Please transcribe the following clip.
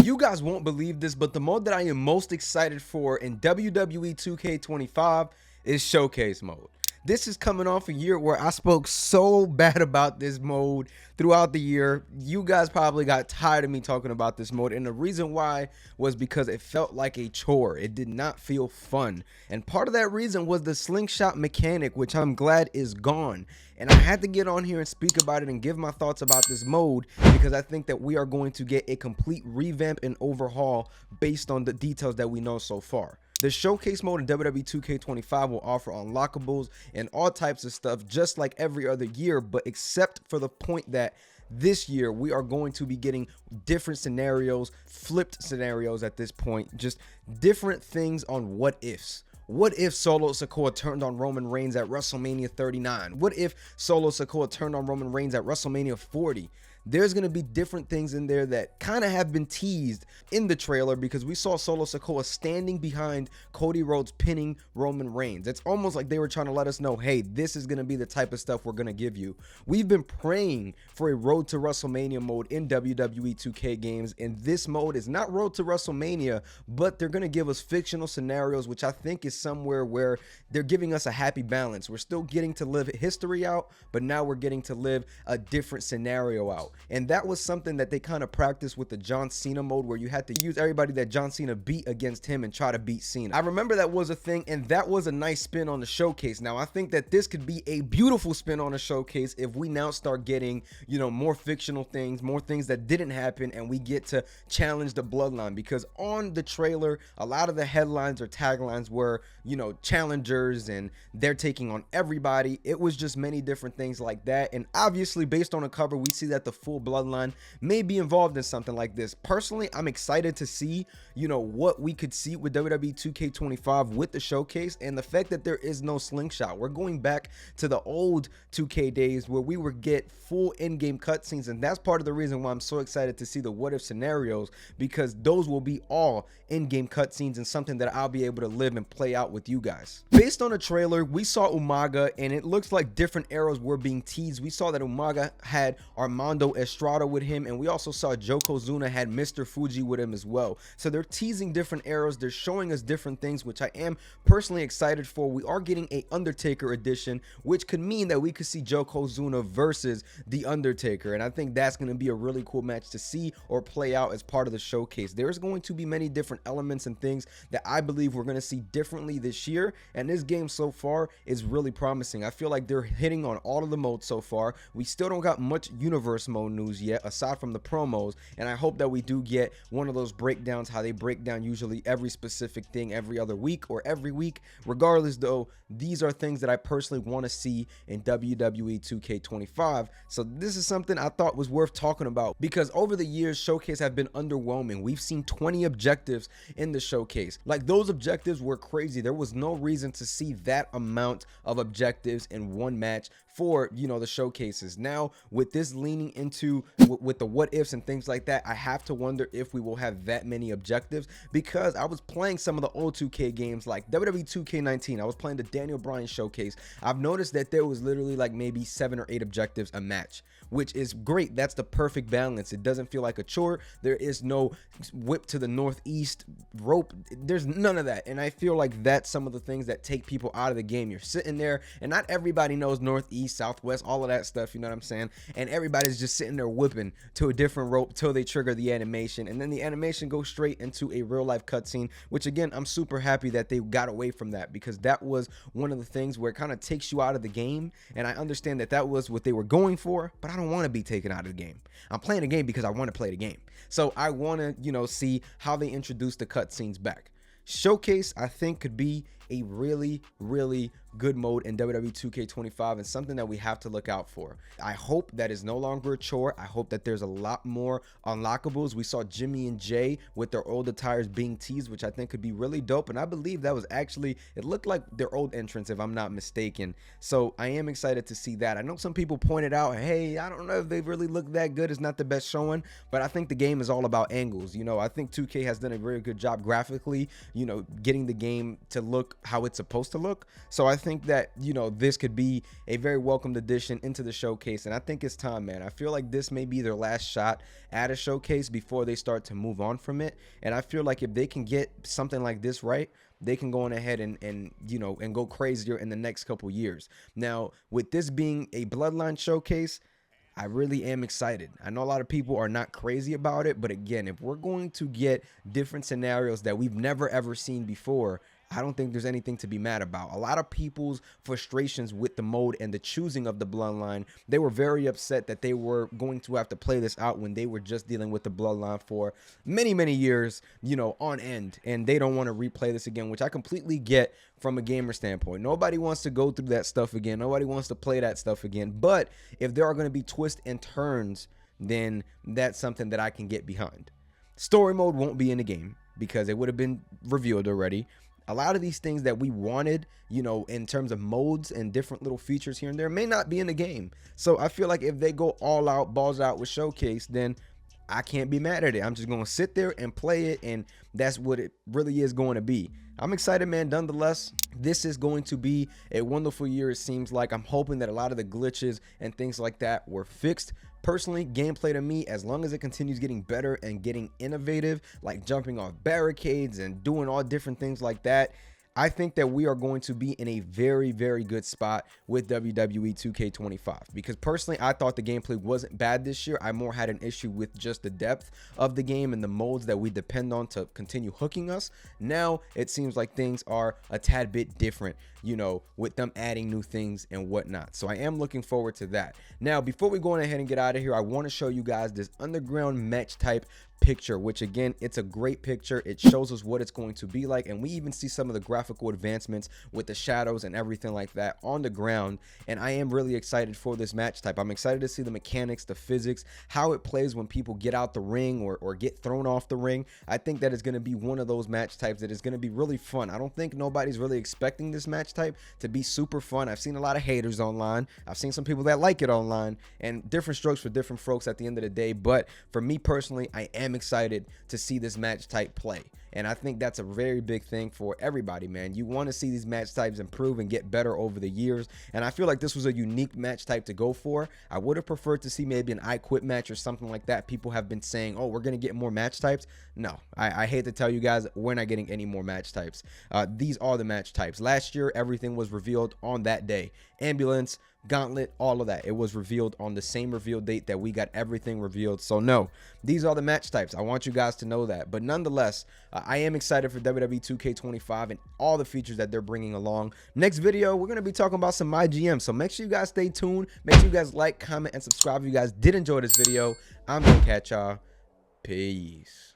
You guys won't believe this, but the mode that I am most excited for in WWE 2K25 is Showcase mode. This is coming off a year where I spoke so bad about this mode throughout the year. You guys probably got tired of me talking about this mode, and the reason why was because it felt like a chore. It did not feel fun, and part of that reason was the slingshot mechanic, which I'm glad is gone. And I had to get on here and speak about it and give my thoughts about this mode because I think that we are going to get a complete revamp and overhaul based on the details that we know so far. The showcase mode in WWE 2K25 will offer unlockables and all types of stuff just like every other year, but except for the point that this year we are going to be getting different scenarios, flipped scenarios at this point, just different things on what ifs. What if Solo Sikoa turned on Roman Reigns at WrestleMania 39? What if Solo Sikoa turned on Roman Reigns at WrestleMania 40? There's going to be different things in there that kind of have been teased in the trailer because we saw Solo Sikoa standing behind Cody Rhodes pinning Roman Reigns. It's almost like they were trying to let us know, hey, this is going to be the type of stuff we're going to give you. We've been praying for a Road to WrestleMania mode in WWE 2K games, and this mode is not Road to WrestleMania, but they're going to give us fictional scenarios, which I think is somewhere where they're giving us a happy balance. We're still getting to live history out, but now we're getting to live a different scenario out. And that was something that they kind of practiced with the John Cena mode, where you had to use everybody that John Cena beat against him and try to beat Cena. I remember that was a thing, and that was a nice spin on the showcase. Now I think that this could be a beautiful spin on a showcase if we now start getting, you know, more fictional things, more things that didn't happen, and we get to challenge the Bloodline. Because on the trailer, a lot of the headlines or taglines were, you know, challengers and they're taking on everybody. It was just many different things like that, and obviously based on the cover we see that the full Bloodline may be involved in something like this. Personally, I'm excited to see, you know, what we could see with WWE 2K25 with the showcase, and the fact that there is no slingshot. We're going back to the old 2K days where we would get full in-game cutscenes, and that's part of the reason why I'm so excited to see the what if scenarios, because those will be all in-game cutscenes and something that I'll be able to live and play out with you guys. Based on the trailer, we saw Umaga, and it looks like different eras were being teased. We saw that Umaga had Armando Estrada with him, and we also saw Yokozuna had Mr. Fuji with him as well. So they're teasing different eras, they're showing us different things, which I am personally excited for. We are getting a Undertaker edition, which could mean that we could see Yokozuna versus the Undertaker, and I think that's going to be a really cool match to see or play out as part of the showcase. There's going to be many different elements and things that I believe we're going to see differently this year, and this game so far is really promising. I feel like they're hitting on all of the modes so far. We still don't got much universe mode news yet aside from the promos, and I hope that we do get one of those breakdowns, how they break down usually every specific thing every other week or every week. Regardless though, these are things that I personally want to see in WWE 2K25. So this is something I thought was worth talking about, because over the years showcase have been underwhelming. We've seen 20 objectives in the showcase. Like, those objectives were crazy. There was no reason to see that amount of objectives in one match for, you know, the showcases. Now with this leaning into with the what ifs and things like that, I have to wonder if we will have that many objectives, because I was playing some of the old 2K games like WWE 2K19. I was playing the Daniel Bryan showcase. I've noticed that there was literally like maybe 7 or 8 objectives a match, which is great. That's the perfect balance. It doesn't feel like a chore. There is no whip to the northeast rope. There's none of that, and I feel like that's some of the things that take people out of the game. You're sitting there and not everybody knows northeast, southwest, all of that stuff, you know what I'm saying? And everybody's just sitting there whipping to a different rope till they trigger the animation, and then the animation goes straight into a real life cutscene, which again, I'm super happy that they got away from that, because that was one of the things where it kind of takes you out of the game, and I understand that that was what they were going for, but I don't want to be taken out of the game. I'm playing the game because I want to play the game, so I want to, you know, see how they introduce the cutscenes back. Showcase, I think, could be a really good mode in WWE 2K25 and something that we have to look out for. I hope that is no longer a chore. I hope that there's a lot more unlockables. We saw Jimmy and Jay with their old attires being teased, which I think could be really dope, and I believe that was actually, it looked like their old entrance if I'm not mistaken. So I am excited to see that. I know some people pointed out, hey, I don't know if they really look that good, it's not the best showing, but I think the game is all about angles. You know, I think 2K has done a very good job graphically, you know, getting the game to look how it's supposed to look. So I think that, you know, this could be a very welcomed addition into the showcase, and I think it's time, man. I feel like this may be their last shot at a showcase before they start to move on from it, and I feel like if they can get something like this right, they can go on ahead and you know, and go crazier in the next couple years. Now, with this being a Bloodline showcase, I really am excited. I know a lot of people are not crazy about it, but again, if we're going to get different scenarios that we've never ever seen before, I don't think there's anything to be mad about. A lot of people's frustrations with the mode and the choosing of the Bloodline, they were very upset that they were going to have to play this out when they were just dealing with the Bloodline for many, many years, you know, on end, and they don't want to replay this again, which I completely get from a gamer standpoint. Nobody wants to go through that stuff again. Nobody wants to play that stuff again. But if there are going to be twists and turns, then that's something that I can get behind. Story mode won't be in the game because it would have been revealed already. A lot of these things that we wanted, you know, in terms of modes and different little features here and there may not be in the game. So I feel like if they go all out, balls out with Showcase, then I can't be mad at it. I'm just going to sit there and play it, and that's what it really is going to be. I'm excited, man. Nonetheless, this is going to be a wonderful year, it seems like. I'm hoping that a lot of the glitches and things like that were fixed. Personally, gameplay to me, as long as it continues getting better and getting innovative, like jumping off barricades and doing all different things like that, I think that we are going to be in a very, very good spot with WWE 2K25, because personally, I thought the gameplay wasn't bad this year. I more had an issue with just the depth of the game and the modes that we depend on to continue hooking us. Now it seems like things are a tad bit different, you know, with them adding new things and whatnot. So I am looking forward to that. Now, before we go on ahead and get out of here, I want to show you guys this underground match type picture, which again, it's a great picture. It shows us what it's going to be like, and we even see some of the graphical advancements with the shadows and everything like that on the ground. And I am really excited for this match type. I'm excited to see the mechanics, the physics, how it plays when people get out the ring or get thrown off the ring. I think that is going to be one of those match types that is going to be really fun. I don't think nobody's really expecting this match type to be super fun. I've seen a lot of haters online. I've seen some people that like it online, and different strokes for different folks at the end of the day. But for me personally, I am excited to see this match type play, and I think that's a very big thing for everybody, man. You want to see these match types improve and get better over the years, and I feel like this was a unique match type to go for. I would have preferred to see maybe an I Quit match or something like that. People have been saying, oh, we're gonna get more match types. No, I hate to tell you guys, we're not getting any more match types. These are the match types. Last year, everything was revealed on that day. Ambulance, Gauntlet, all of that, it was revealed on the same reveal date that we got everything revealed. So no, these are the match types. I want you guys to know that. But nonetheless, I am excited for WWE 2K25 and all the features that they're bringing along. Next video, we're going to be talking about some MyGM, so make sure you guys stay tuned. Make sure you guys like, comment, and subscribe if you guys did enjoy this video. I'm gonna catch y'all. Peace.